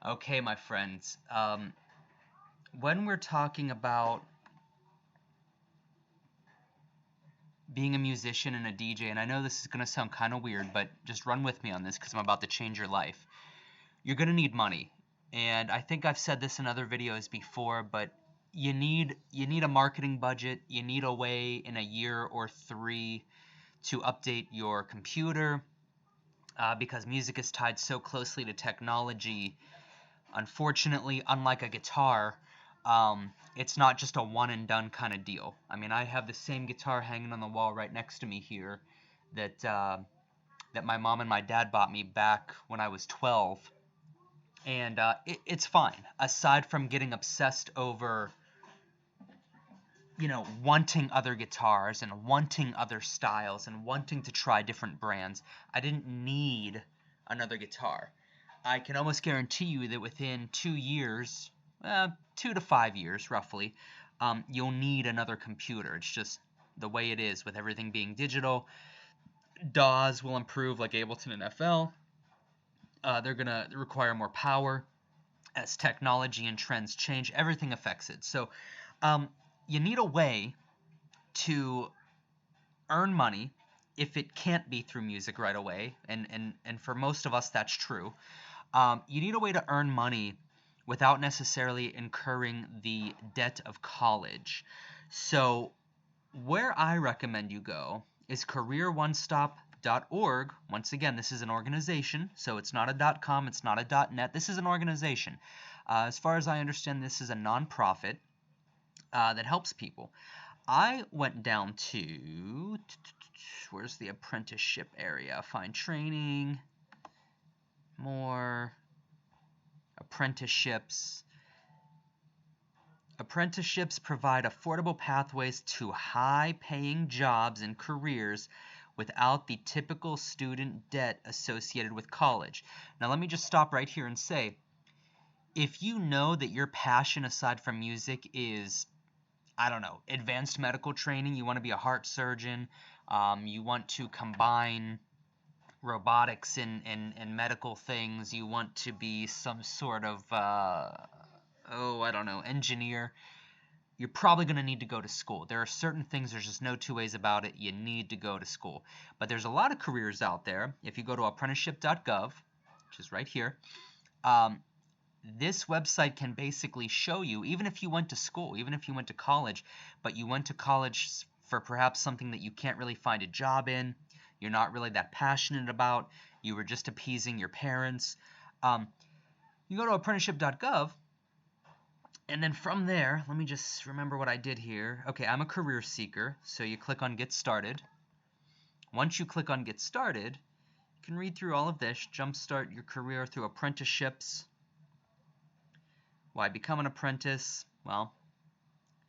Okay, my friends, when we're talking about being a musician and a DJ, and I know this is going to sound kind of weird, but just run with me on this because I'm about to change your life. You're going to need money. And I think I've said this in other videos before, but you need a marketing budget. You need a way in a year or three to update your computer because music is tied so closely to technology. Unfortunately, unlike a guitar, it's not just a one and done kind of deal. I mean, I have the same guitar hanging on the wall right next to me here that my mom and my dad bought me back when I was 12, and it's fine. Aside from getting obsessed over, wanting other guitars and wanting other styles and wanting to try different brands, I didn't need another guitar. I can almost guarantee you that within 2 years, 2 to 5 years roughly, you'll need another computer. It's just the way it is with everything being digital. DAWs will improve like Ableton and FL. They're going to require more power. As technology and trends change, everything affects it. So you need a way to earn money if it can't be through music right away, and for most of us that's true. You need a way to earn money without necessarily incurring the debt of college. So where I recommend you go is careeronestop.org. Once again, this is an organization, so it's not a .com, it's not a .net. This is an organization. As far as I understand, this is a nonprofit that helps people. I went down to, where's the apprenticeship area? Find training, more, apprenticeships. Apprenticeships provide affordable pathways to high-paying jobs and careers without the typical student debt associated with college. Now let me just stop right here and say, if you know that your passion aside from music is, I don't know, advanced medical training, you want to be a heart surgeon, you want to combine robotics and medical things, you want to be some sort of, I don't know, engineer, you're probably going to need to go to school. There are certain things, there's just no two ways about it, you need to go to school. But there's a lot of careers out there. If you go to apprenticeship.gov, which is right here, this website can basically show you, even if you went to school, even if you went to college, but you went to college for perhaps something that you can't really find a job in, you're not really that passionate about, you were just appeasing your parents, you go to apprenticeship.gov, and then from there, let me just remember what I did here. Okay, I'm a career seeker, so you click on Get Started. Once you click on Get Started, you can read through all of this, jumpstart your career through apprenticeships. Why become an apprentice? Well,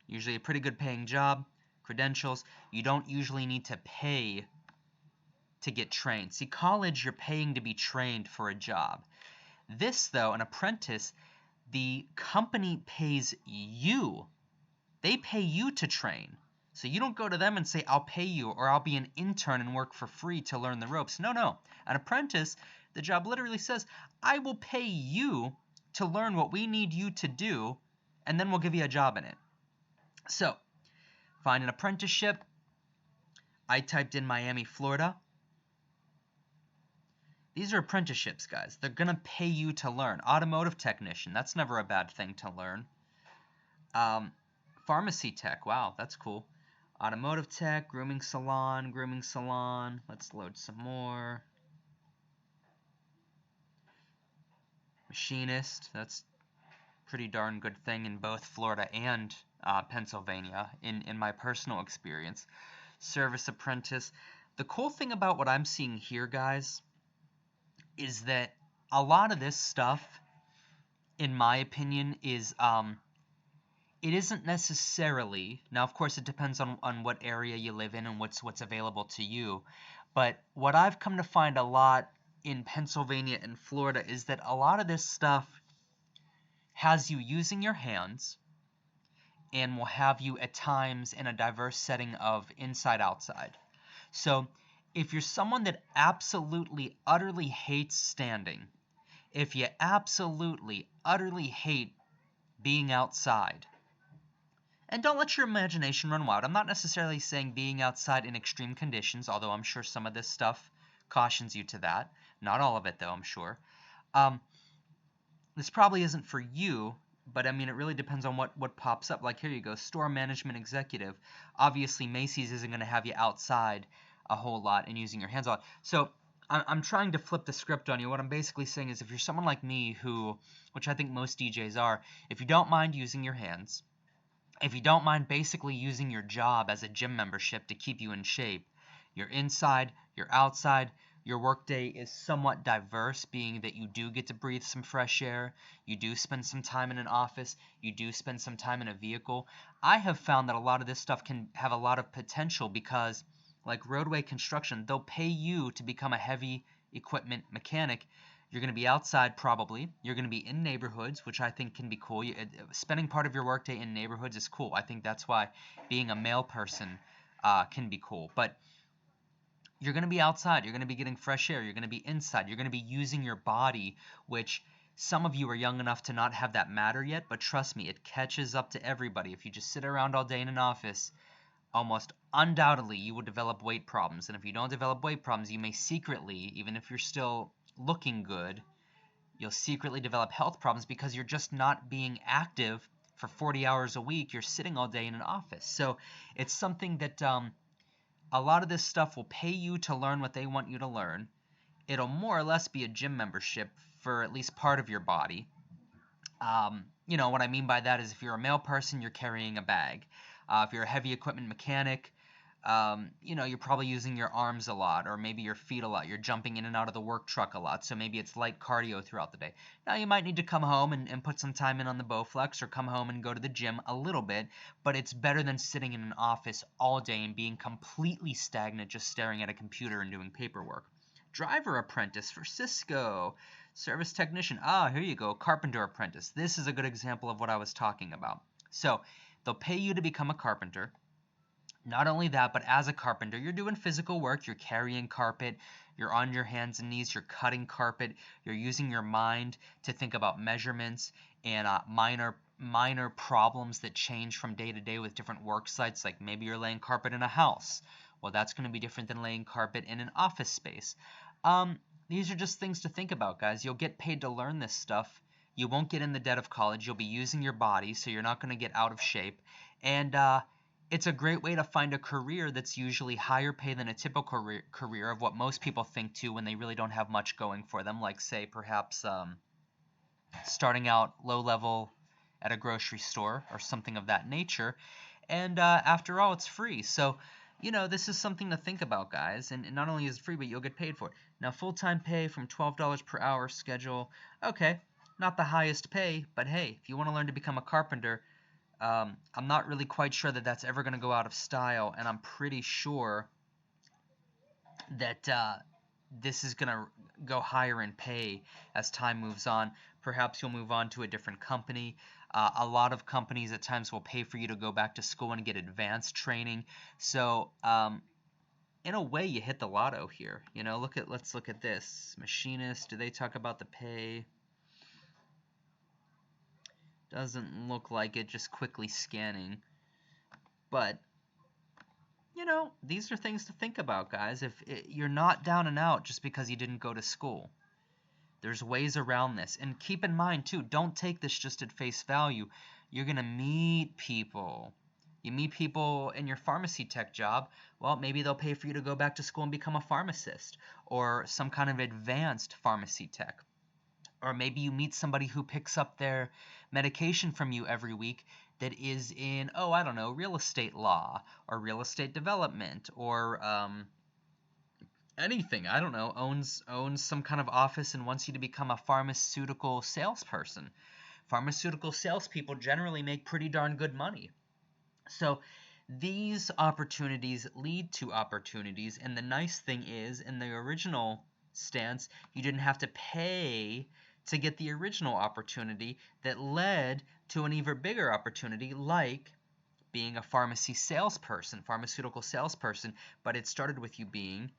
usually a pretty good paying job, credentials. You don't usually need to pay to get trained. See, college, you're paying to be trained for a job. This, though, an apprentice, the company pays you. They pay you to train. So you don't go to them and say, I'll pay you, or I'll be an intern and work for free to learn the ropes. No, no. An apprentice, the job literally says, I will pay you to learn what we need you to do, and then we'll give you a job in it. So, find an apprenticeship. I typed in Miami, Florida. These are apprenticeships, guys. They're going to pay you to learn. Automotive technician, that's never a bad thing to learn. Pharmacy tech, wow, that's cool. Automotive tech, grooming salon. Let's load some more. Machinist, that's pretty darn good thing in both Florida and Pennsylvania in my personal experience. Service apprentice. The cool thing about what I'm seeing here, guys, is that a lot of this stuff, in my opinion, is it isn't necessarily, now of course it depends on what area you live in and what's available to you, but what I've come to find a lot in Pennsylvania and Florida is that a lot of this stuff has you using your hands and will have you at times in a diverse setting of inside-outside. So if you're someone that absolutely, utterly hates standing, if you absolutely, utterly hate being outside, and don't let your imagination run wild. I'm not necessarily saying being outside in extreme conditions, although I'm sure some of this stuff cautions you to that. Not all of it, though, I'm sure. Um, this probably isn't for you, but I mean, it really depends on what pops up. Like, here you go, store management executive. Obviously, Macy's isn't going to have you outside a whole lot and using your hands a lot. So I'm trying to flip the script on you. What I'm basically saying is if you're someone like me who, which I think most DJs are, if you don't mind using your hands, if you don't mind basically using your job as a gym membership to keep you in shape, you're inside, you're outside, your workday is somewhat diverse, being that you do get to breathe some fresh air, you do spend some time in an office, you do spend some time in a vehicle. I have found that a lot of this stuff can have a lot of potential because, like roadway construction, they'll pay you to become a heavy equipment mechanic. You're going to be outside probably. You're going to be in neighborhoods, which I think can be cool. Spending part of your workday in neighborhoods is cool. I think that's why being a male person can be cool. But you're going to be outside. You're going to be getting fresh air. You're going to be inside. You're going to be using your body, which some of you are young enough to not have that matter yet. But trust me, it catches up to everybody. If you just sit around all day in an office, almost undoubtedly you will develop weight problems. And if you don't develop weight problems, you may secretly, even if you're still looking good, you'll secretly develop health problems because you're just not being active for 40 hours a week. You're sitting all day in an office. So it's something that a lot of this stuff will pay you to learn what they want you to learn. It'll more or less be a gym membership for at least part of your body. What I mean by that is if you're a male person, you're carrying a bag. If you're a heavy equipment mechanic, you're probably using your arms a lot, or maybe your feet a lot. You're jumping in and out of the work truck a lot, so maybe it's light cardio throughout the day. Now, you might need to come home and put some time in on the Bowflex, or come home and go to the gym a little bit, but it's better than sitting in an office all day and being completely stagnant, just staring at a computer and doing paperwork. Driver apprentice for Cisco. Service technician. Here you go. Carpenter apprentice. This is a good example of what I was talking about. So, they'll pay you to become a carpenter. Not only that, but as a carpenter, you're doing physical work. You're carrying carpet. You're on your hands and knees. You're cutting carpet. You're using your mind to think about measurements and minor problems that change from day to day with different work sites. Like maybe you're laying carpet in a house. Well, that's going to be different than laying carpet in an office space. These are just things to think about, guys. You'll get paid to learn this stuff. You won't get in the debt of college. You'll be using your body, so you're not going to get out of shape. And it's a great way to find a career that's usually higher pay than a typical career of what most people think to when they really don't have much going for them, like, say, perhaps starting out low level at a grocery store or something of that nature. And after all, it's free. So, this is something to think about, guys. And not only is it free, but you'll get paid for it. Now, full-time pay from $12 per hour schedule. Okay, not the highest pay, but hey, if you want to learn to become a carpenter, I'm not really quite sure that that's ever going to go out of style, and I'm pretty sure that this is going to go higher in pay as time moves on. Perhaps you'll move on to a different company. A lot of companies at times will pay for you to go back to school and get advanced training. So, in a way, you hit the lotto here. Let's look at this. Machinist, do they talk about the pay? Doesn't look like it, just quickly scanning. But, these are things to think about, guys. You're not down and out just because you didn't go to school. There's ways around this. And keep in mind, too, don't take this just at face value. You're going to meet people. You meet people in your pharmacy tech job. Well, maybe they'll pay for you to go back to school and become a pharmacist or some kind of advanced pharmacy tech. Or maybe you meet somebody who picks up their medication from you every week that is in, I don't know, real estate law or real estate development or anything. I don't know, owns some kind of office and wants you to become a pharmaceutical salesperson. Pharmaceutical salespeople generally make pretty darn good money. So these opportunities lead to opportunities, and the nice thing is, in the original stance, you didn't have to pay to get the original opportunity that led to an even bigger opportunity, like being a pharmaceutical salesperson, but it started with you being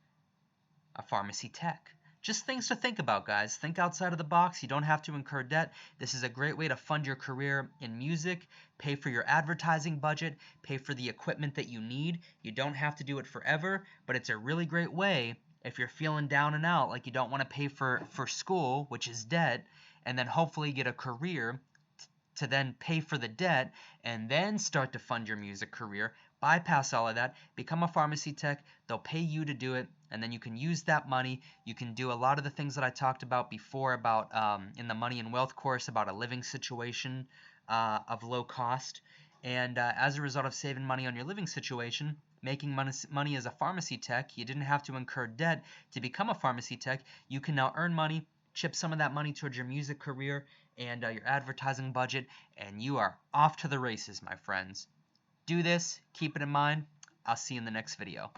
a pharmacy tech. just things to think about, guys. Think outside of the box. You don't have to incur debt. This is a great way to fund your career in music, pay for your advertising budget, pay for the equipment that you need. You don't have to do it forever, but it's a really great way if you're feeling down and out, like you don't want to pay for school, which is debt, and then hopefully get a career to then pay for the debt and then start to fund your music career. Bypass all of that, become a pharmacy tech. They'll pay you to do it, and then you can use that money. You can do a lot of the things that I talked about before about in the Money and Wealth course about a living situation of low cost. And as a result of saving money on your living situation, making money as a pharmacy tech, you didn't have to incur debt to become a pharmacy tech. You can now earn money, chip some of that money towards your music career and your advertising budget, and you are off to the races, my friends. Do this, keep it in mind. I'll see you in the next video.